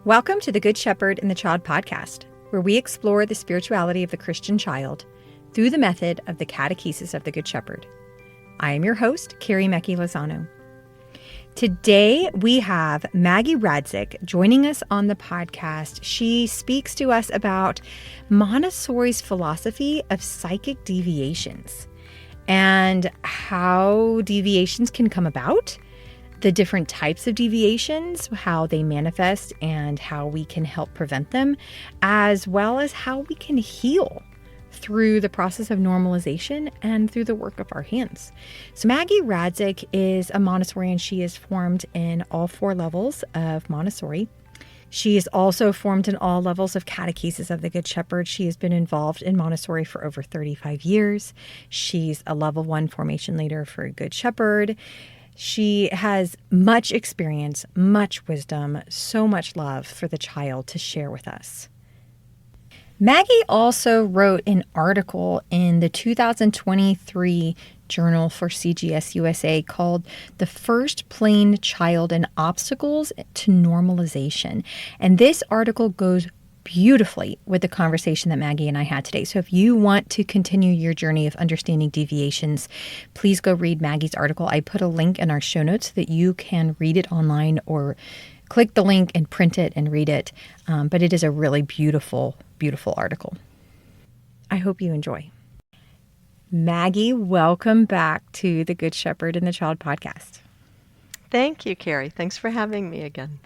Welcome to the Good Shepherd and the Child podcast, where we explore the spirituality of the Christian child through the method of the catechesis of the Good Shepherd. I am your host, Maggie Lozano. Today, we have Maggie Radzik joining us on the podcast. She speaks to us about Montessori's philosophy of psychic deviations and how deviations can come about, the different types of deviations, how they manifest, and how we can help prevent them, as well as how we can heal through the process of normalization and through the work of our hands. So Maggie Radzik is a Montessorian. She is formed in all 4 levels of Montessori. She is also formed in all levels of catechesis of the Good Shepherd. She has been involved in Montessori for over 35 years. She's a level 1 formation leader for Good Shepherd. She has much experience, much wisdom, so much love for the child to share with us. Maggie also wrote an article in the 2023 Journal for CGS USA called The First Plain Child and Obstacles to Normalization. And this article goes beautifully with the conversation that Maggie and I had today. So if you want to continue your journey of understanding deviations, please go read Maggie's article. I put a link in our show notes so that you can read it online or click the link and print it and read it. But it is a really beautiful, beautiful article. I hope you enjoy. Maggie, welcome back to the Good Shepherd and the Child podcast. Thank you, Carrie. Thanks for having me again.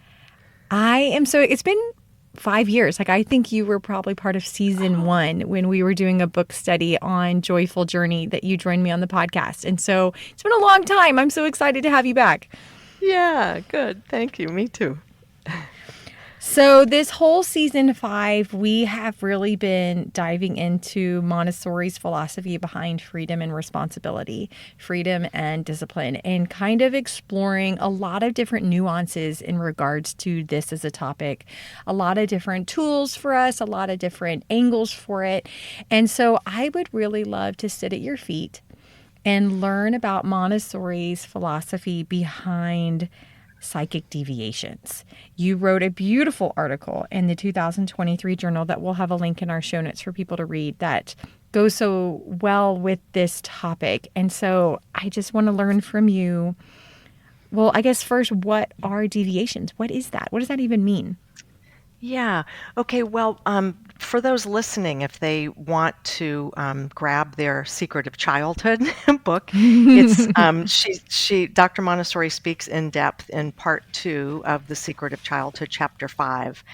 It's been 5 years. I think you were probably part of season 1 when we were doing a book study on Joyful Journey that you joined me on the podcast. And so it's been a long time. I'm so excited to have you back. Yeah, good. Thank you. Me too. So this whole season 5, we have really been diving into Montessori's philosophy behind freedom and responsibility, freedom and discipline, and kind of exploring a lot of different nuances in regards to this as a topic, a lot of different tools for us, a lot of different angles for it. And so I would really love to sit at your feet and learn about Montessori's philosophy behind psychic deviations. You wrote a beautiful article in the 2023 journal that we'll have a link in our show notes for people to read that goes so well with this topic. And so I just want to learn from you. Well, I guess first, what are deviations? What is that? What does that even mean? Yeah. Okay. Well, for those listening, if they want to grab their Secret of Childhood book, it's Dr. Montessori speaks in depth in part 2 of the Secret of Childhood, chapter 5,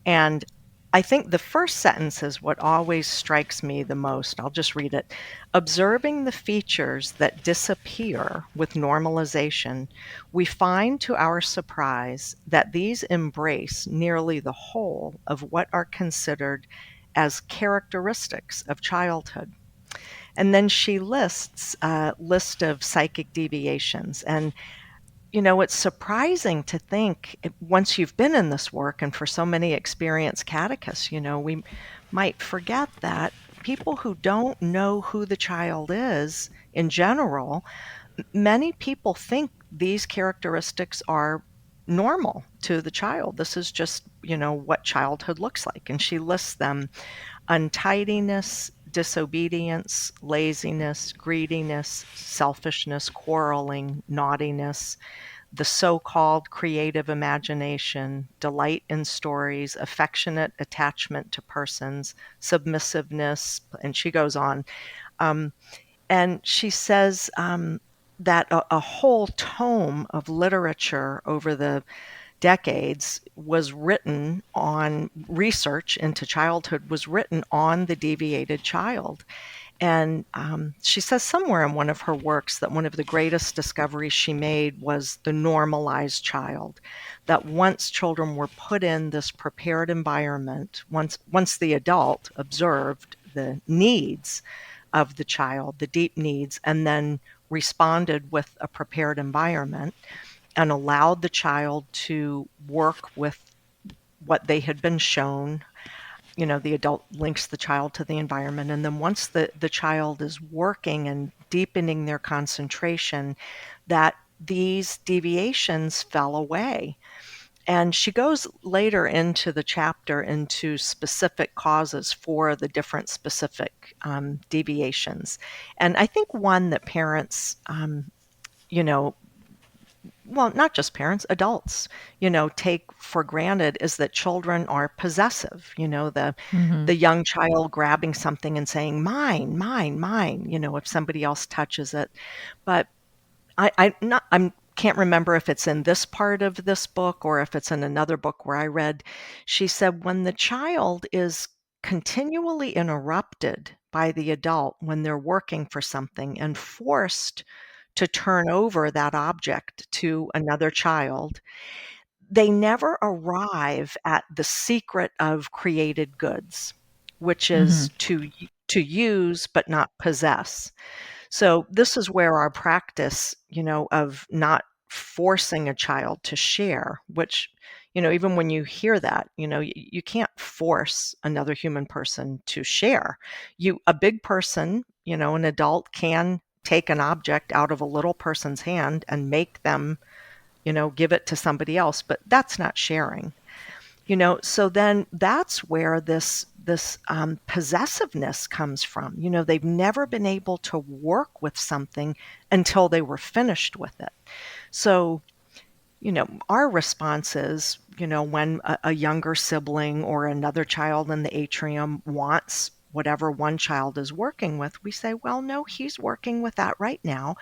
and I think the first sentence is what always strikes me the most. I'll just read it. Observing the features that disappear with normalization, we find to our surprise that these embrace nearly the whole of what are considered as characteristics of childhood. And then she lists a list of psychic deviations. And it's surprising to think once you've been in this work, and for so many experienced catechists, we might forget that people who don't know who the child is in general, many people think these characteristics are normal to the child. This is just, what childhood looks like. And she lists them: untidiness, disobedience, laziness, greediness, selfishness, quarreling, naughtiness, the so-called creative imagination, delight in stories, affectionate attachment to persons, submissiveness, and she goes on. And she says that a whole tome of literature over the decades was written on research into childhood, was written on the deviated child. And she says somewhere in one of her works that one of the greatest discoveries she made was the normalized child, that once children were put in this prepared environment, once the adult observed the needs of the child, the deep needs, and then responded with a prepared environment, and allowed the child to work with what they had been shown. The adult links the child to the environment. And then once the child is working and deepening their concentration, that these deviations fell away. And she goes later into the chapter into specific causes for the different specific deviations. And I think one that parents, you know, well, not just parents, adults, take for granted is that children are possessive. The young child grabbing something and saying, mine, mine, mine, if somebody else touches it. But I can't remember if it's in this part of this book or if it's in another book where I read, she said when the child is continually interrupted by the adult when they're working for something and forced to turn over that object to another child, they never arrive at the secret of created goods, which Mm-hmm. is to use but not possess. So this is where our practice, of not forcing a child to share, which, even when you hear that, you can't force another human person to share. A big person, an adult can take an object out of a little person's hand and make them, give it to somebody else, but that's not sharing. So then that's where this possessiveness comes from. They've never been able to work with something until they were finished with it. So our response is, when a younger sibling or another child in the atrium wants whatever one child is working with, we say, well, no, he's working with that right now.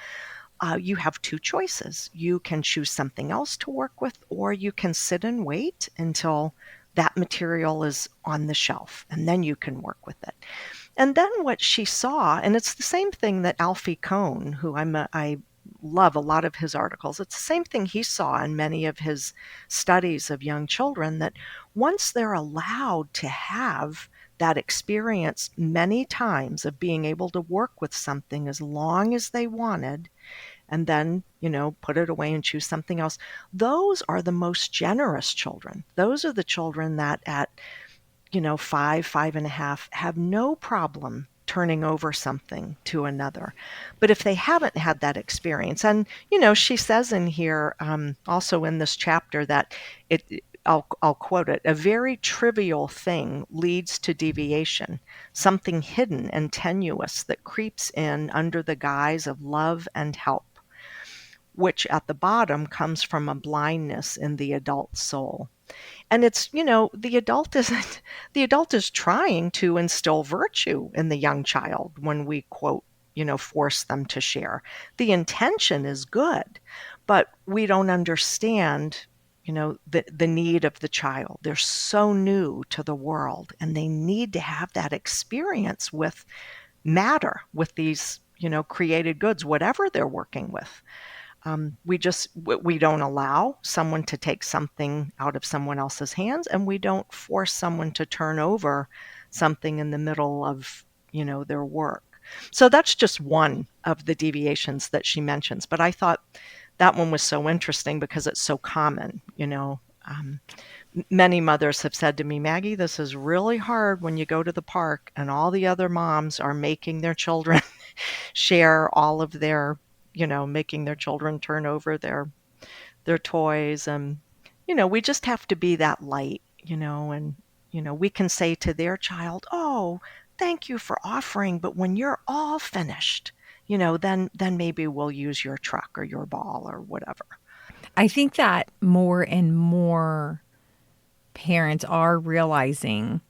You have two choices. You can choose something else to work with, or you can sit and wait until that material is on the shelf, and then you can work with it. And then what she saw, and it's the same thing that Alfie Kohn, who I love a lot of his articles, it's the same thing he saw in many of his studies of young children, that once they're allowed to have that experience many times of being able to work with something as long as they wanted, and then, put it away and choose something else. Those are the most generous children. Those are the children that at, 5.5, have no problem turning over something to another. But if they haven't had that experience, and, she says in here, also in this chapter, that I'll quote it, a very trivial thing leads to deviation, something hidden and tenuous that creeps in under the guise of love and help, which at the bottom comes from a blindness in the adult soul. And it's, the adult is trying to instill virtue in the young child when we quote, force them to share. The intention is good, but we don't understand, the need of the child. They're so new to the world, and they need to have that experience with matter, with these, created goods, whatever they're working with. We don't allow someone to take something out of someone else's hands, and we don't force someone to turn over something in the middle of, their work. So that's just one of the deviations that she mentions. But I thought that one was so interesting because it's so common. Many mothers have said to me, Maggie, this is really hard when you go to the park and all the other moms are making their children share all of their, making their children turn over their toys. And, we just have to be that light, and, we can say to their child, oh, thank you for offering, but when you're all finished, then maybe we'll use your truck or your ball or whatever. I think that more and more parents are realizing,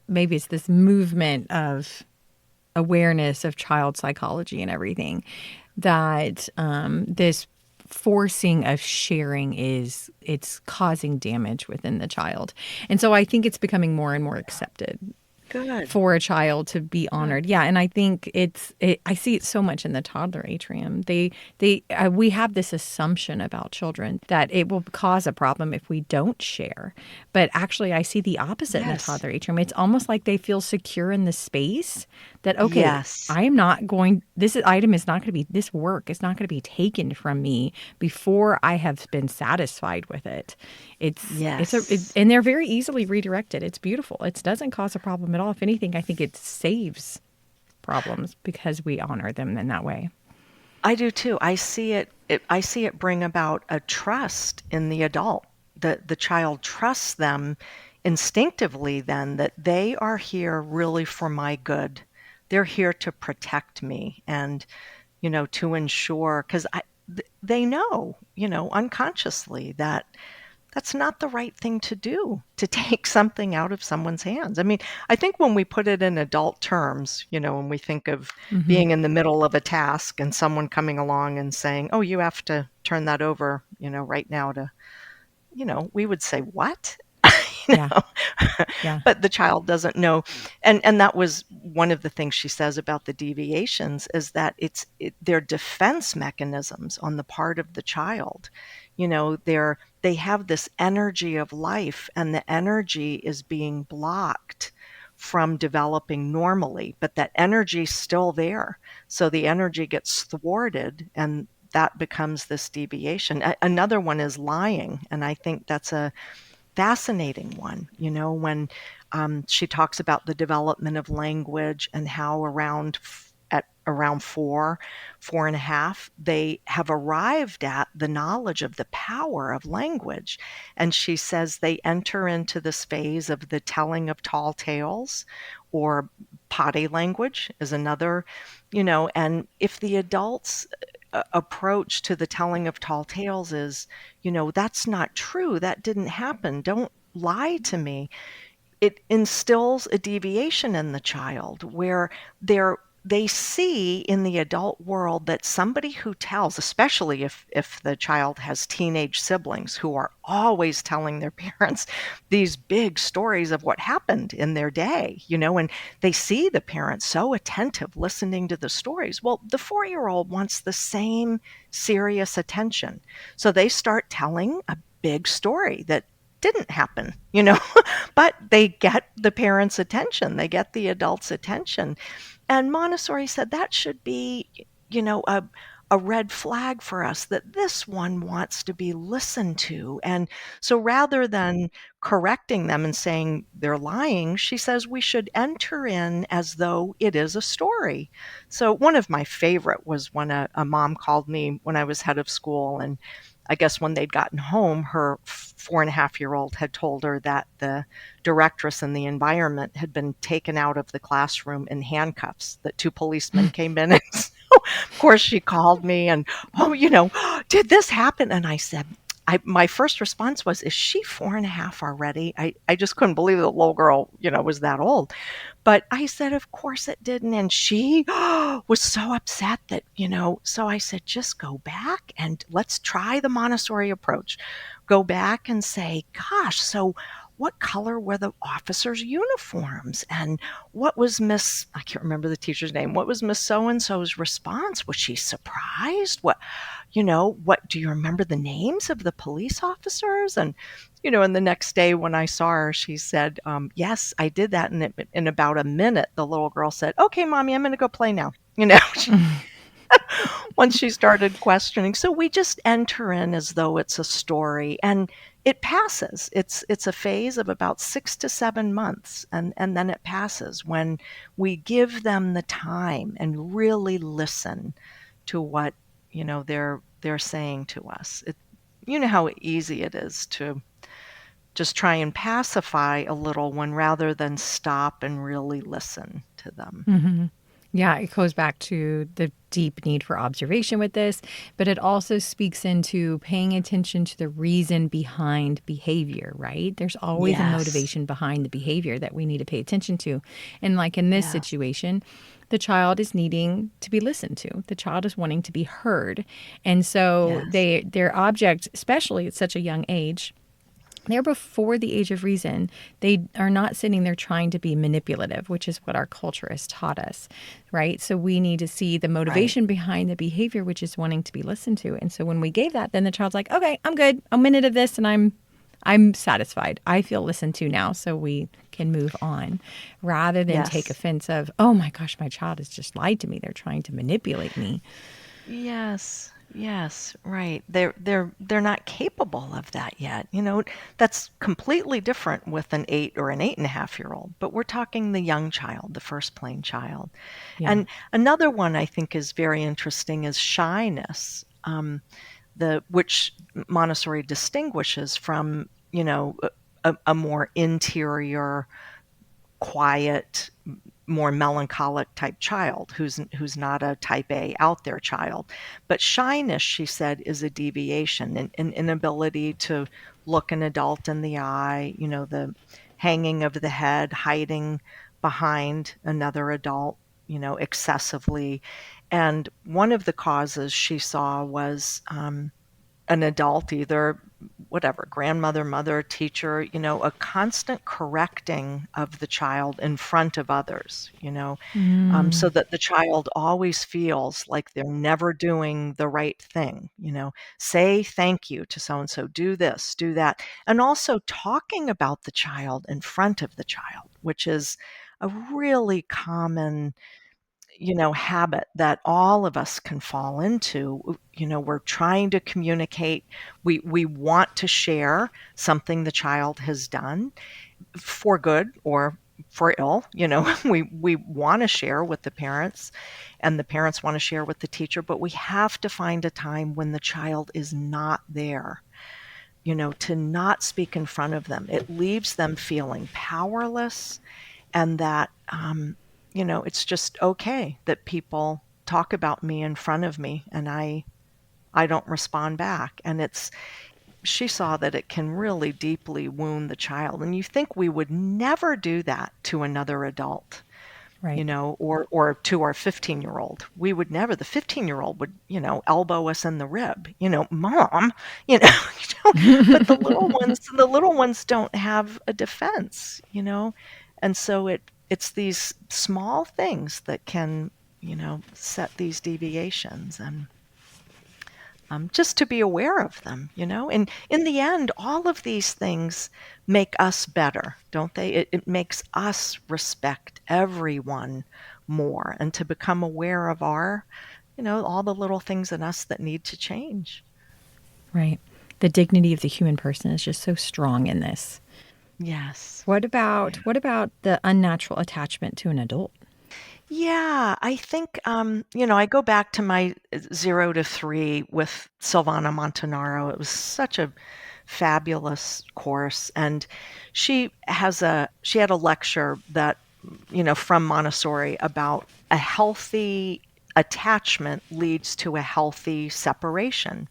maybe it's this movement of awareness of child psychology and everything, that this forcing of sharing it's causing damage within the child. And so I think it's becoming more and more accepted. Good. For a child to be honored. Yeah. And I think I see it so much in the toddler atrium. We have this assumption about children that it will cause a problem if we don't share. But actually, I see the opposite in the toddler atrium. It's almost like they feel secure in the space that, okay, Yes. this item is not going to be, this work is not going to be taken from me before I have been satisfied with it. And they're very easily redirected. It's beautiful. It doesn't cause a problem at all. If anything, I think it saves problems because we honor them in that way. I do too. I see it bring about a trust in the adult. the child trusts them instinctively then that they are here really for my good. They're here to protect me and, to ensure, because they know, unconsciously that that's not the right thing to do, to take something out of someone's hands. I mean, I think when we put it in adult terms, when we think of Mm-hmm. being in the middle of a task and someone coming along and saying, oh, you have to turn that over, right now to, we would say, what? you Yeah. know, Yeah. but the child doesn't know. And that was one of the things she says about the deviations, is that they're defense mechanisms on the part of the child. They have this energy of life, and the energy is being blocked from developing normally, but that energy's still there. So the energy gets thwarted, and that becomes this deviation. Another one is lying, and I think that's a fascinating one, when she talks about the development of language and how at around 4.5, they have arrived at the knowledge of the power of language. And she says they enter into this phase of the telling of tall tales, or potty language is another, and if the adults approach to the telling of tall tales is, that's not true. That didn't happen. Don't lie to me. It instills a deviation in the child where they see in the adult world that somebody who tells, especially if the child has teenage siblings who are always telling their parents these big stories of what happened in their day, and they see the parents so attentive listening to the stories. Well, the 4-year-old wants the same serious attention. So they start telling a big story that didn't happen, but they get the parents' attention, they get the adults' attention. And Montessori said that should be, a red flag for us, that this one wants to be listened to. And so rather than correcting them and saying they're lying, she says we should enter in as though it is a story. So one of my favorite was when a mom called me when I was head of school, and I guess when they'd gotten home, her 4.5-year-old had told her that the directress and the environment had been taken out of the classroom in handcuffs, that 2 policemen came in. And so, of course, she called me and, did this happen? And I said, my first response was, is she 4.5 already? I just couldn't believe the little girl, was that old. But I said, of course it didn't. And she was so upset that, so I said, just go back and let's try the Montessori approach. Go back and say, gosh, so what color were the officers' uniforms? And what was I can't remember the teacher's name. What was Miss So-and-so's response? Was she surprised? What do you remember the names of the police officers? And, and the next day when I saw her, she said, yes, I did that. And in about a minute, the little girl said, okay, Mommy, I'm going to go play now. Once she started questioning. So we just enter in as though it's a story, and it passes. It's a phase of about 6 to 7 months, and then it passes when we give them the time and really listen to what, they're saying to us. You know how easy it is to just try and pacify a little one rather than stop and really listen to them. Mm-hmm. Yeah, it goes back to the deep need for observation with this, but it also speaks into paying attention to the reason behind behavior, right? There's always a Yes. motivation behind the behavior that we need to pay attention to. And like in this Yeah. situation, the child is needing to be listened to. The child is wanting to be heard. And so Yes. their object, especially at such a young age, they're before the age of reason. They are not sitting there trying to be manipulative, which is what our culture has taught us, right? So we need to see the Right. motivation behind the behavior, which is wanting to be listened to. And so when we gave that, then the child's like, okay, I'm good. A minute of this and I'm satisfied. I feel listened to now, so we can move on, rather than take Yes. offense of, oh my gosh, my child has just lied to me. They're trying to manipulate me. Yes. Yes, right. They're not capable of that yet. That's completely different with an 8 or an 8.5-year-old, but we're talking the young child, the first plane child. Yeah. And another one I think is very interesting is shyness. which Montessori distinguishes from, a more interior, quiet, more melancholic type child who's not a type A out there child. But shyness, she said, is a deviation, an inability to look an adult in the eye, the hanging of the head, hiding behind another adult, excessively. And one of the causes she saw was an adult, either whatever, grandmother, mother, teacher, a constant correcting of the child in front of others, so that the child always feels like they're never doing the right thing, say thank you to so and so, do this, do that. And also talking about the child in front of the child, which is a really common habit that all of us can fall into. We're trying to communicate. We want to share something the child has done for good or for ill. We want to share with the parents, and the parents want to share with the teacher, but we have to find a time when the child is not there, to not speak in front of them. It leaves them feeling powerless, and that it's just okay that people talk about me in front of me and I don't respond back. And she saw that it can really deeply wound the child. And you think we would never do that to another adult, Right. or to our 15-year-old. We would never. The 15-year-old would, elbow us in the rib, mom, but the little ones don't have a defense, and so it's these small things that can, set these deviations, and just to be aware of them, and in the end, all of these things make us better, don't they? It makes us respect everyone more, and to become aware of all the little things in us that need to change. Right. The dignity of the human person is just so strong in this. Yes. What about the unnatural attachment to an adult? Yeah, I think, I go back to my 0 to 3 with Silvana Montanaro. It was such a fabulous course. And she had a lecture that, from Montessori about a healthy attachment leads to a healthy separation.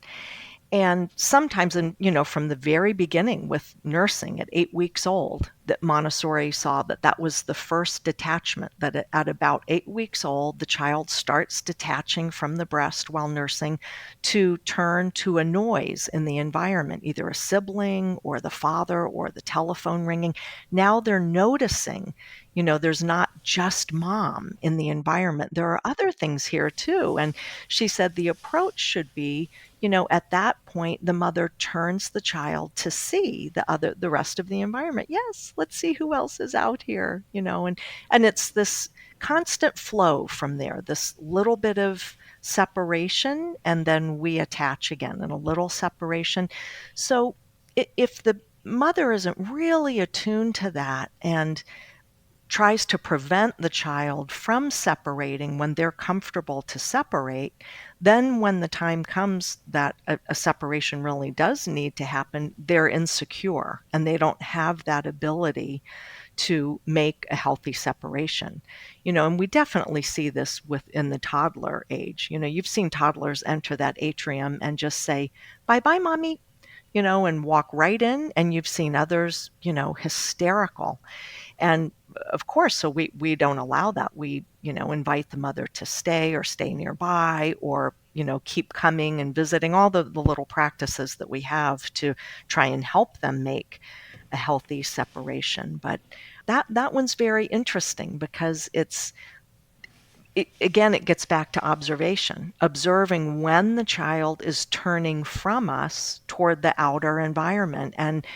And sometimes, from the very beginning with nursing at 8 weeks old, that Montessori saw that was the first detachment, that at about 8 weeks old, the child starts detaching from the breast while nursing to turn to a noise in the environment, either a sibling or the father or the telephone ringing. Now they're noticing, there's not just mom in the environment. There are other things here too. And she said the approach should be, at that point, the mother turns the child to see the rest of the environment. Yes, let's see who else is out here, and it's this constant flow from there, this little bit of separation, and then we attach again, and a little separation. So if the mother isn't really attuned to that and tries to prevent the child from separating when they're comfortable to separate, then when the time comes that a separation really does need to happen, they're insecure and they don't have that ability to make a healthy separation. And we definitely see this within the toddler age. You've seen toddlers enter that atrium and just say, "Bye-bye, mommy," and walk right in, and you've seen others, hysterical. And of course, so we don't allow that. We, invite the mother to stay or stay nearby, or, keep coming and visiting, all the little practices that we have to try and help them make a healthy separation. But that one's very interesting because again, it gets back to observation, observing when the child is turning from us toward the outer environment. And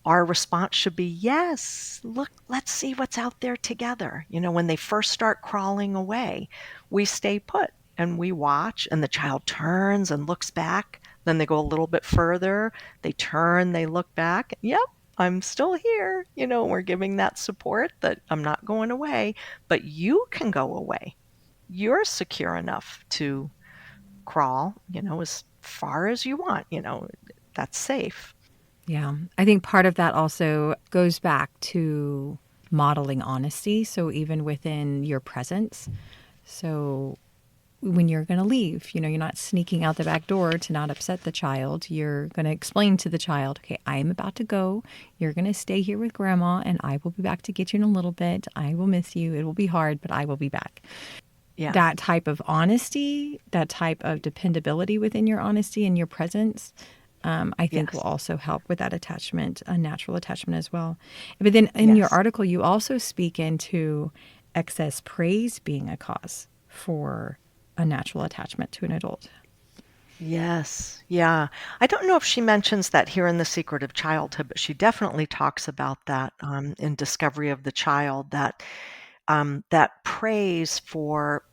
our response should be, yes, look, let's see what's out there together. When they first start crawling away, we stay put and we watch, and the child turns and looks back. Then they go a little bit further. They turn, they look back. Yep, I'm still here. We're giving that support that I'm not going away, but you can go away. You're secure enough to crawl, as far as you want, that's safe. Yeah. I think part of that also goes back to modeling honesty. So even within your presence. So when you're going to leave, you're not sneaking out the back door to not upset the child. You're going to explain to the child, okay, I am about to go. You're going to stay here with grandma and I will be back to get you in a little bit. I will miss you. It will be hard, but I will be back. Yeah. That type of honesty, that type of dependability within your honesty and your presence, I think will also help with that attachment, a natural attachment as well. But then in your article, you also speak into excess praise being a cause for a natural attachment to an adult. Yes. Yeah. I don't know if she mentions that here in The Secret of Childhood, but she definitely talks about that in Discovery of the Child, that praise for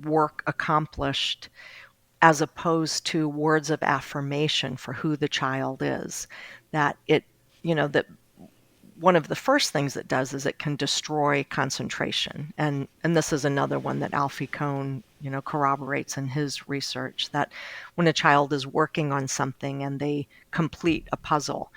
work accomplished as opposed to words of affirmation for who the child is, that that one of the first things it does is it can destroy concentration. And this is another one that Alfie Kohn, corroborates in his research, that when a child is working on something and they complete a puzzle,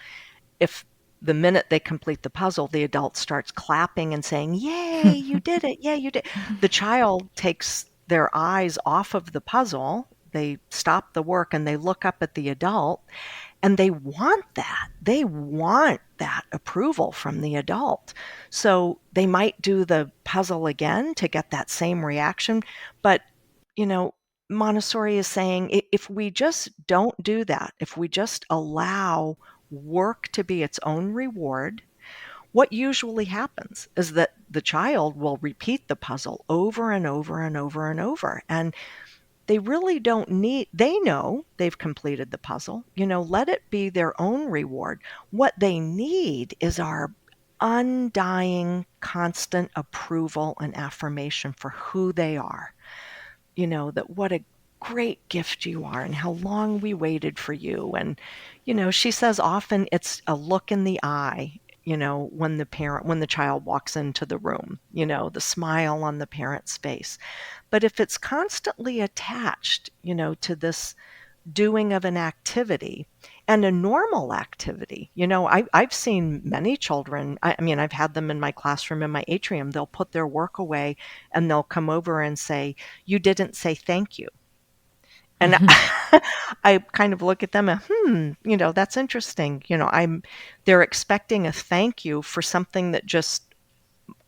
if the minute they complete the puzzle, the adult starts clapping and saying, "Yay, you did it. Yeah, you did." The child takes their eyes off of the puzzle. They stop the work and they look up at the adult, and they want that. They want that approval from the adult. So they might do the puzzle again to get that same reaction. But, Montessori is saying if we just don't do that, if we just allow work to be its own reward, what usually happens is that the child will repeat the puzzle over and over and over and over. And they really don't they know they've completed the puzzle. Let it be their own reward. What they need is our undying, constant approval and affirmation for who they are. That what a great gift you are and how long we waited for you. And, she says often it's a look in the eye, when the child walks into the room, the smile on the parent's face. But if it's constantly attached, to this doing of an activity and a normal activity, I've seen many children, I mean, I've had them in my classroom, in my atrium, they'll put their work away and they'll come over and say, "You didn't say thank you." And I kind of look at them and, that's interesting. They're expecting a thank you for something that just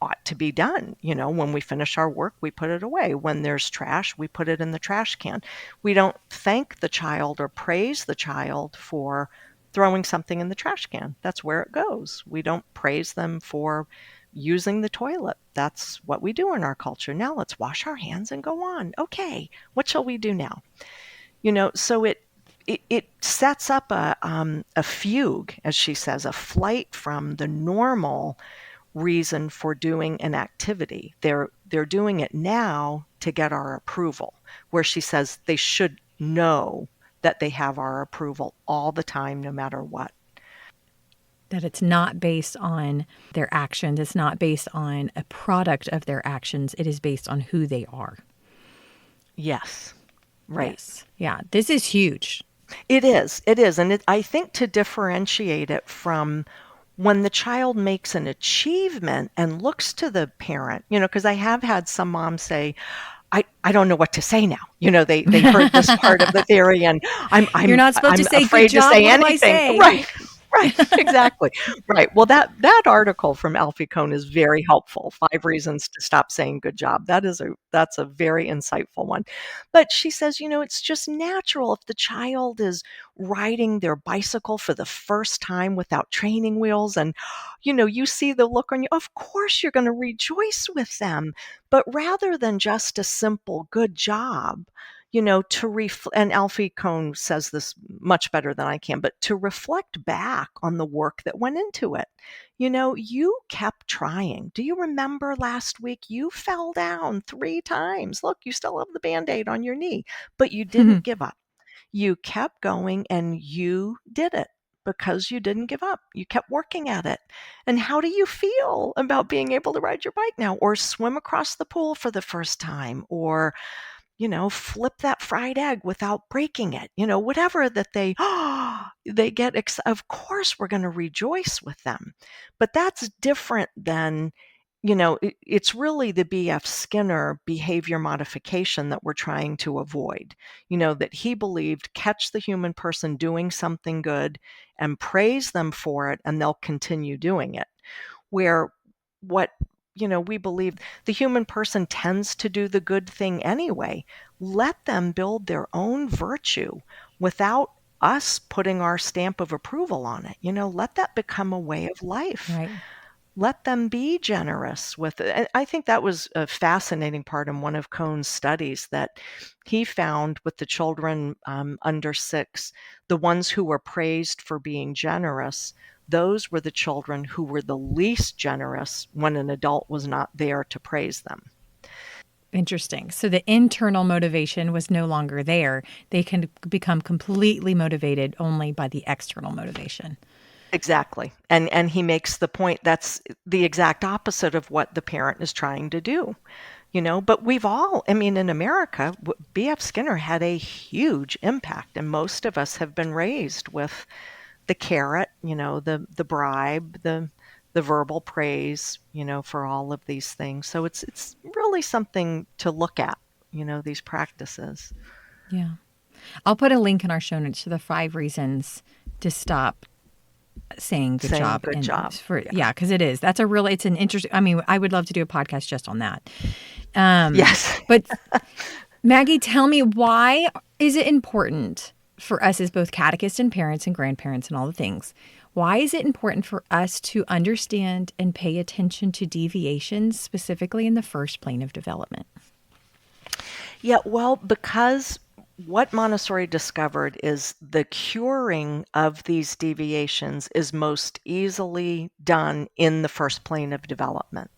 ought to be done. When we finish our work, we put it away. When there's trash, we put it in the trash can. We don't thank the child or praise the child for throwing something in the trash can. That's where it goes. We don't praise them for using the toilet. That's what we do in our culture. Now let's wash our hands and go on. Okay, what shall we do now? So it sets up a fugue, as she says, a flight from the normal reason for doing an activity. They're doing it now to get our approval, where she says they should know that they have our approval all the time, no matter what. That it's not based on their actions. It's not based on a product of their actions. It is based on who they are. Yes. Right. Yes. Yeah. This is huge. It is. It is. And I think to differentiate it from when the child makes an achievement and looks to the parent, because I have had some moms say, I don't know what to say now. They heard this part of the theory and You're not supposed to say, afraid "Good job, to say what do I anything." say? Right. Right, exactly. Right. Well, that article from Alfie Kohn is very helpful. 5 Reasons to Stop Saying Good Job. That's a very insightful one. But she says, it's just natural if the child is riding their bicycle for the first time without training wheels and, you see the look on you, of course you're going to rejoice with them. But rather than just a simple good job, and Alfie Kohn says this much better than I can, but to reflect back on the work that went into it. You kept trying. Do you remember last week you fell down 3 times? Look, you still have the Band-Aid on your knee, but you didn't give up. You kept going and you did it because you didn't give up. You kept working at it. And how do you feel about being able to ride your bike now or swim across the pool for the first time or flip that fried egg without breaking it, whatever that they get, of course we're going to rejoice with them. But that's different than, it's really the B.F. Skinner behavior modification that we're trying to avoid, that he believed catch the human person doing something good and praise them for it, and they'll continue doing it. Where what we believe the human person tends to do the good thing anyway. Let them build their own virtue without us putting our stamp of approval on it. Let that become a way of life. Right. Let them be generous with it. And I think that was a fascinating part in one of Cohn's studies, that he found with the children under 6, the ones who were praised for being generous, those were the children who were the least generous when an adult was not there to praise them. Interesting. So the internal motivation was no longer there. They can become completely motivated only by the external motivation. Exactly. And he makes the point that's the exact opposite of what the parent is trying to do. But we've all, in America, B.F. Skinner had a huge impact, and most of us have been raised with the carrot, the bribe, the verbal praise, for all of these things. So it's really something to look at, these practices. Yeah. I'll put a link in our show notes to the 5 reasons to stop saying good job. Good job. Yeah, because it's an interesting, I would love to do a podcast just on that. Yes. But Maggie, tell me, why is it important for us as both catechists and parents and grandparents and all the things? Why is it important for us to understand and pay attention to deviations, specifically in the first plane of development? Yeah, well, because what Montessori discovered is the curing of these deviations is most easily done in the first plane of development.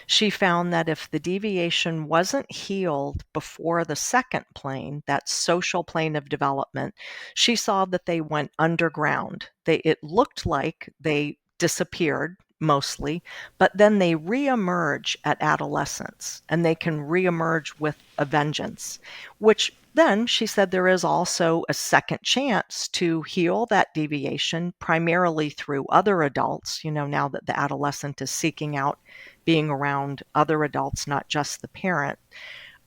She found that if the deviation wasn't healed before the second plane, that social plane of development, she saw that they went underground. It looked like they disappeared mostly, but then they reemerge at adolescence, and they can reemerge with a vengeance, which then she said there is also a second chance to heal that deviation, primarily through other adults, now that the adolescent is seeking out being around other adults, not just the parent,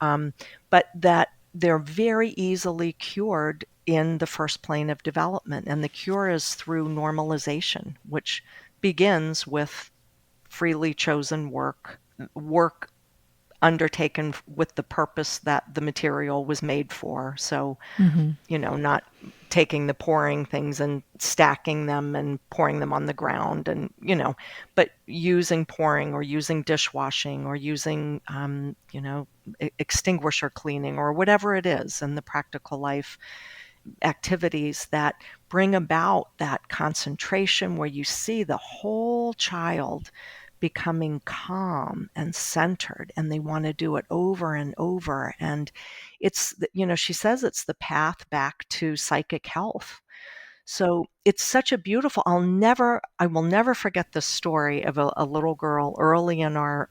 but that they're very easily cured in the first plane of development. And the cure is through normalization, which begins with freely chosen work undertaken with the purpose that the material was made for. So, not taking the pouring things and stacking them and pouring them on the ground and, but using pouring or using dishwashing or using, extinguisher cleaning or whatever it is in the practical life activities that bring about that concentration where you see the whole child becoming calm and centered, and they want to do it over and over. And it's, she says it's the path back to psychic health. So it's such a beautiful, I will never forget the story of a little girl early in our,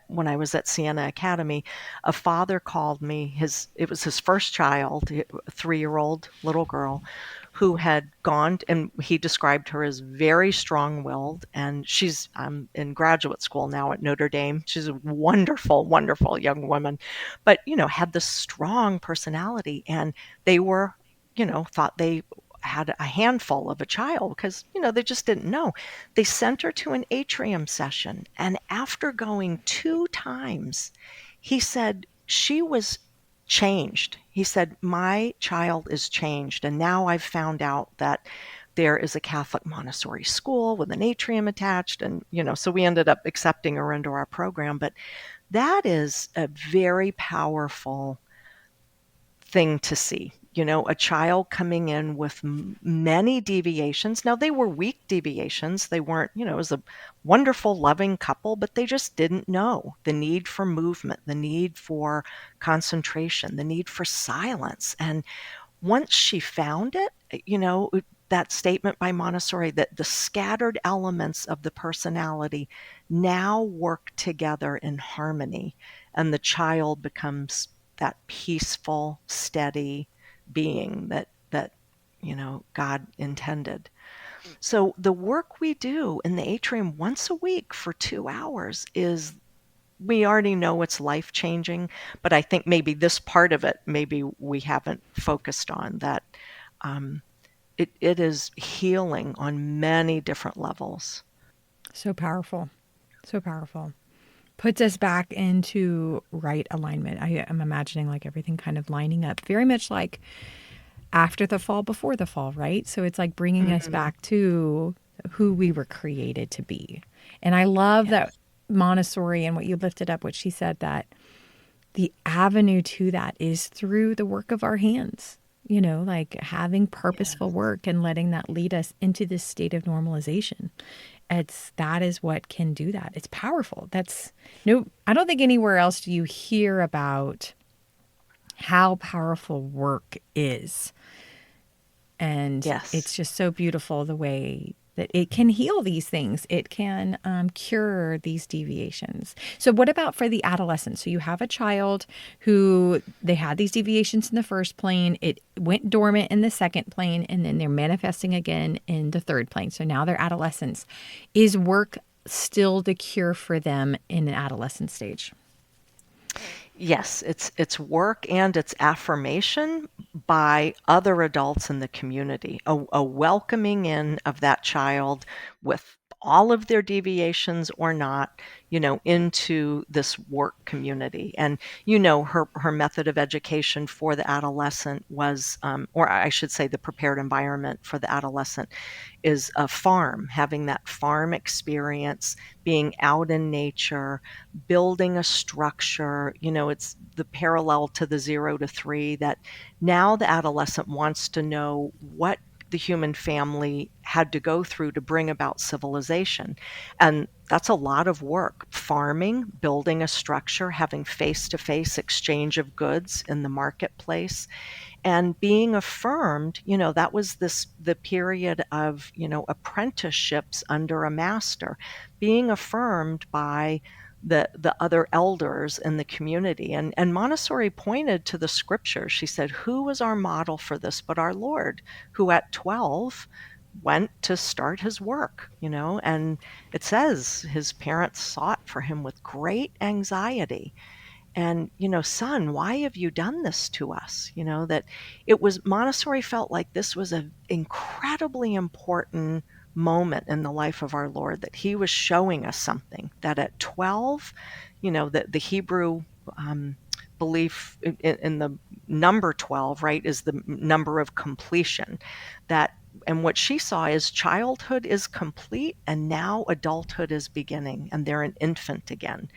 when I was at Siena Academy. A father called me, it was his first child, a 3-year-old little girl, who had gone, and he described her as very strong-willed, and she's in graduate school now at Notre Dame. She's a wonderful, wonderful young woman, but, had this strong personality, and they were, thought they had a handful of a child because, they just didn't know. They sent her to an atrium session, and after going 2 times, he said she was changed. He said, my child is changed, and now I've found out that there is a Catholic Montessori school with an atrium attached, and, so we ended up accepting her into our program. But that is a very powerful thing to see. A child coming in with many deviations. Now, they were weak deviations. They weren't, it was a wonderful, loving couple, but they just didn't know the need for movement, the need for concentration, the need for silence. And once she found it, that statement by Montessori that the scattered elements of the personality now work together in harmony, and the child becomes that peaceful, steady being that God intended. So the work we do in the atrium once a week for 2 hours is, we already know it's life-changing, but I think maybe this part of it, maybe we haven't focused on that. It is healing on many different levels. So powerful. So powerful. Puts us back into right alignment. I am imagining like everything kind of lining up, very much like after the fall, before the fall, right? So it's like bringing us back to who we were created to be. And I love that Montessori and what you lifted up, what she said, that the avenue to that is through the work of our hands, like having purposeful work and letting that lead us into this state of normalization. That is what can do that. It's powerful. I don't think anywhere else do you hear about how powerful work is. And it's just so beautiful the way that it can heal these things. It can cure these deviations. So what about for the adolescent? So you have a child who they had these deviations in the first plane. It went dormant in the second plane, and then they're manifesting again in the third plane. So now they're adolescents. Is work still the cure for them in an adolescent stage? Yes, it's work and it's affirmation by other adults in the community, a welcoming in of that child with all of their deviations or not, into this work community. And, her method of education for the adolescent was, or I should say the prepared environment for the adolescent is a farm, having that farm experience, being out in nature, building a structure. It's the parallel to the 0 to 3, that now the adolescent wants to know what the human family had to go through to bring about civilization. And that's a lot of work. Farming, building a structure, having face-to-face exchange of goods in the marketplace, and being affirmed. That was the period of, apprenticeships under a master, being affirmed by the other elders in the community. And Montessori pointed to the scriptures. She said, who was our model for this but our Lord, who at 12 went to start his work, and it says his parents sought for him with great anxiety. And, son, why have you done this to us? That it was, Montessori felt like this was an incredibly important moment in the life of our Lord, that he was showing us something, that at 12, that the Hebrew belief in the number 12, right, is the number of completion. And what she saw is childhood is complete, and now adulthood is beginning, and they're an infant again.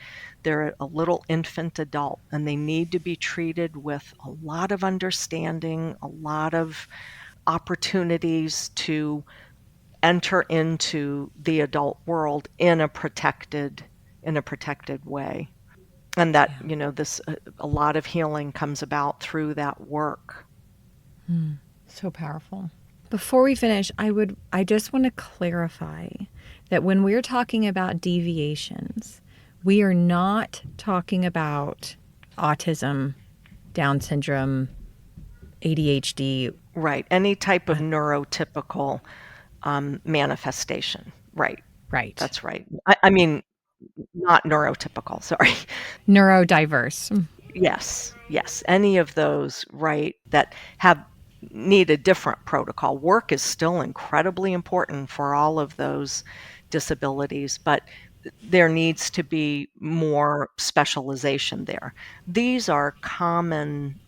They're a little infant adult, and they need to be treated with a lot of understanding, a lot of opportunities to enter into the adult world in a protected way. And that, this a lot of healing comes about through that work. So powerful. Before we finish, I just want to clarify that when we're talking about deviations, we are not talking about autism, Down syndrome, ADHD. Right. Any type of neurotypical manifestation. Right. Right. That's right. I mean, not neurotypical, sorry. Neurodiverse. Yes. Any of those, right, that need a different protocol. Work is still incredibly important for all of those disabilities, but there needs to be more specialization there. These are common,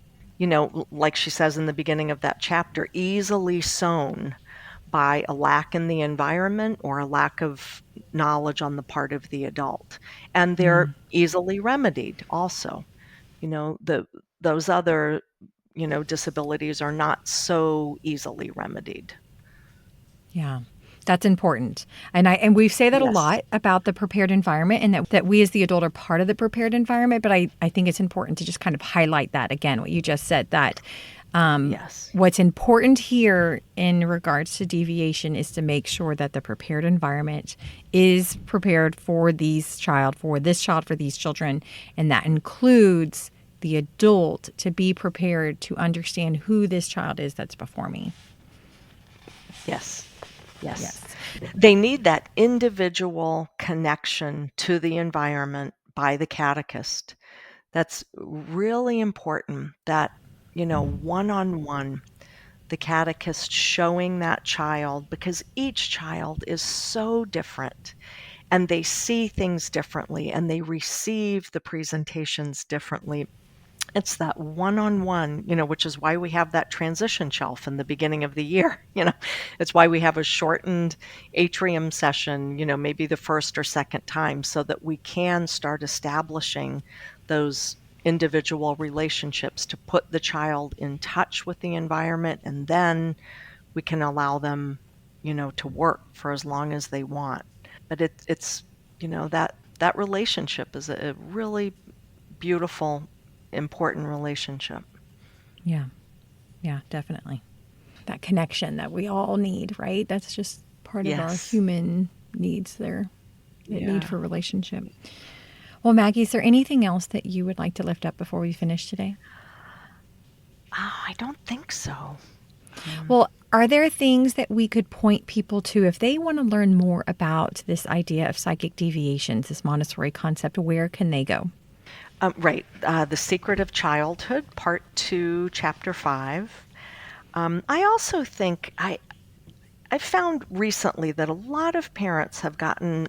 like she says in the beginning of that chapter, easily sown by a lack in the environment or a lack of knowledge on the part of the adult. And they're easily remedied also. Those other, disabilities are not so easily remedied. Yeah. That's important. And we say that a lot about the prepared environment, and that we as the adult are part of the prepared environment. But I think it's important to just kind of highlight that again, what you just said, that what's important here in regards to deviation is to make sure that the prepared environment is prepared for this child, for these children. And that includes the adult to be prepared to understand who this child is that's before me. Yes. Yes. Yes. They need that individual connection to the environment by the catechist. That's really important, that, one-on-one, the catechist showing that child, because each child is so different and they see things differently and they receive the presentations differently. It's that one-on-one, which is why we have that transition shelf in the beginning of the year. It's why we have a shortened atrium session, maybe the first or second time, so that we can start establishing those individual relationships to put the child in touch with the environment, and then we can allow them, to work for as long as they want. But it's that relationship is a really beautiful, important relationship. Yeah. Yeah, definitely. That connection that we all need, right? That's just part of our Yes. human needs there. The Yeah. need for relationship. Well, Maggie, is there anything else that you would like to lift up before we finish today? Oh, I don't think so. Well, are there things that we could point people to if they want to learn more about this idea of psychic deviations, this Montessori concept? Where can they go? Right. The Secret of Childhood, Part 2, Chapter 5. I also think I found recently that a lot of parents have gotten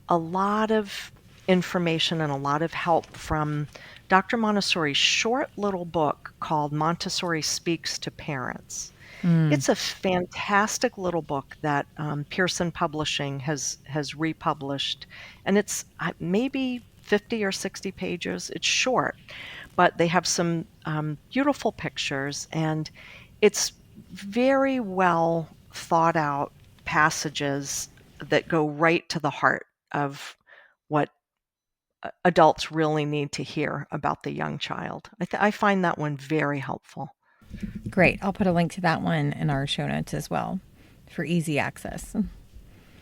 a lot of information and a lot of help from Dr. Montessori's short little book called Montessori Speaks to Parents. It's a fantastic little book that Pearson Publishing has republished, and it's maybe 50 or 60 pages. It's short, but they have some beautiful pictures, and it's very well thought out passages that go right to the heart of what adults really need to hear about the young child. I find that one very helpful. Great. I'll put a link to that one in our show notes as well for easy access.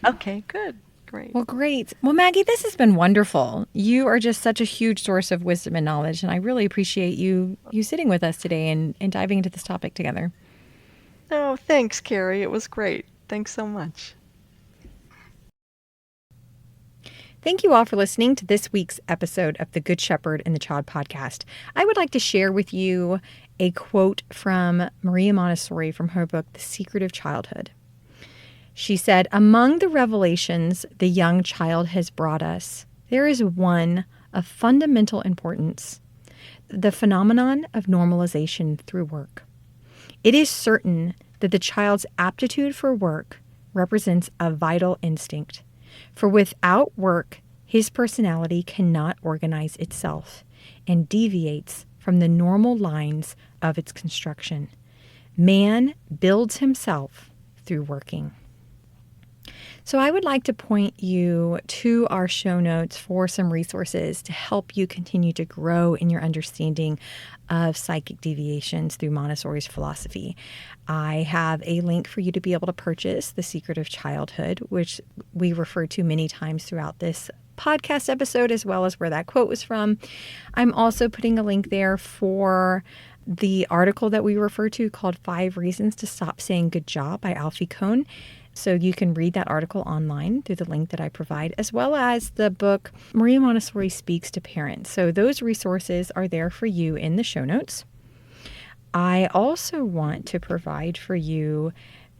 Okay, good. Great. Well, great. Well, Maggie, this has been wonderful. You are just such a huge source of wisdom and knowledge, and I really appreciate you sitting with us today and diving into this topic together. Oh, thanks, Carrie. It was great. Thanks so much. Thank you all for listening to this week's episode of the Good Shepherd and the Child podcast. I would like to share with you a quote from Maria Montessori from her book, The Secret of Childhood. She said, "Among the revelations the young child has brought us, there is one of fundamental importance, the phenomenon of normalization through work. It is certain that the child's aptitude for work represents a vital instinct. For without work, his personality cannot organize itself and deviates from the normal lines of its construction. Man builds himself through working." So I would like to point you to our show notes for some resources to help you continue to grow in your understanding of psychic deviations through Montessori's philosophy. I have a link for you to be able to purchase The Secret of Childhood, which we refer to many times throughout this podcast episode, as well as where that quote was from. I'm also putting a link there for the article that we refer to called 5 Reasons to Stop Saying Good Job by Alfie Kohn. So you can read that article online through the link that I provide, as well as the book Maria Montessori Speaks to Parents. So those resources are there for you in the show notes. I also want to provide for you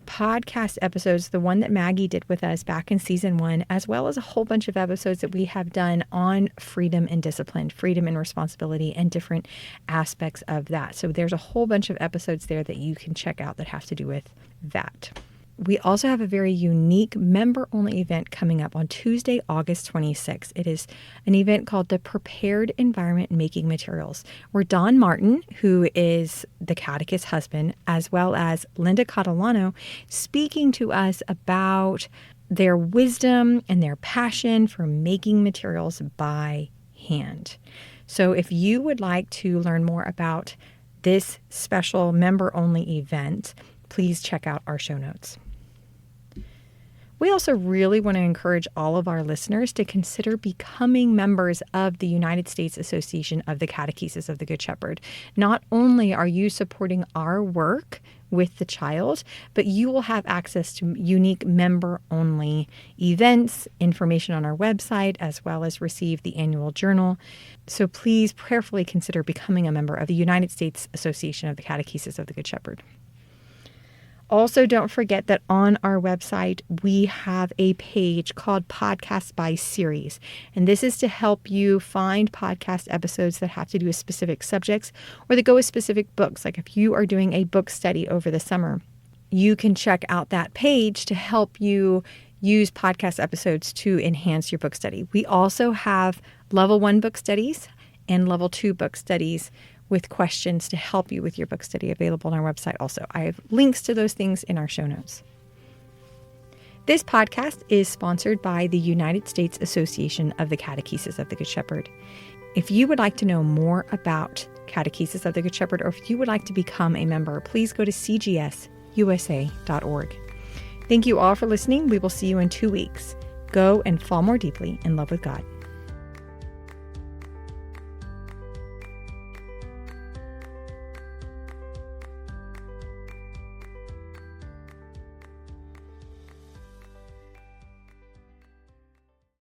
podcast episodes, the one that Maggie did with us back in season 1, as well as a whole bunch of episodes that we have done on freedom and discipline, freedom and responsibility, and different aspects of that. So there's a whole bunch of episodes there that you can check out that have to do with that. We also have a very unique member-only event coming up on Tuesday, August 26th. It is an event called the Prepared Environment Making Materials, where Don Martin, who is the catechist's husband, as well as Linda Catalano, speaking to us about their wisdom and their passion for making materials by hand. So if you would like to learn more about this special member-only event, please check out our show notes. We also really want to encourage all of our listeners to consider becoming members of the United States Association of the Catechesis of the Good Shepherd. Not only are you supporting our work with the child, but you will have access to unique member-only events, information on our website, as well as receive the annual journal. So please prayerfully consider becoming a member of the United States Association of the Catechesis of the Good Shepherd. Also, don't forget that on our website, we have a page called Podcasts by Series. And this is to help you find podcast episodes that have to do with specific subjects or that go with specific books. Like if you are doing a book study over the summer, you can check out that page to help you use podcast episodes to enhance your book study. We also have level 1 book studies and level 2 book studies with questions to help you with your book study available on our website also. I have links to those things in our show notes. This podcast is sponsored by the United States Association of the Catechesis of the Good Shepherd. If you would like to know more about Catechesis of the Good Shepherd, or if you would like to become a member, please go to cgsusa.org. Thank you all for listening. We will see you in 2 weeks. Go and fall more deeply in love with God.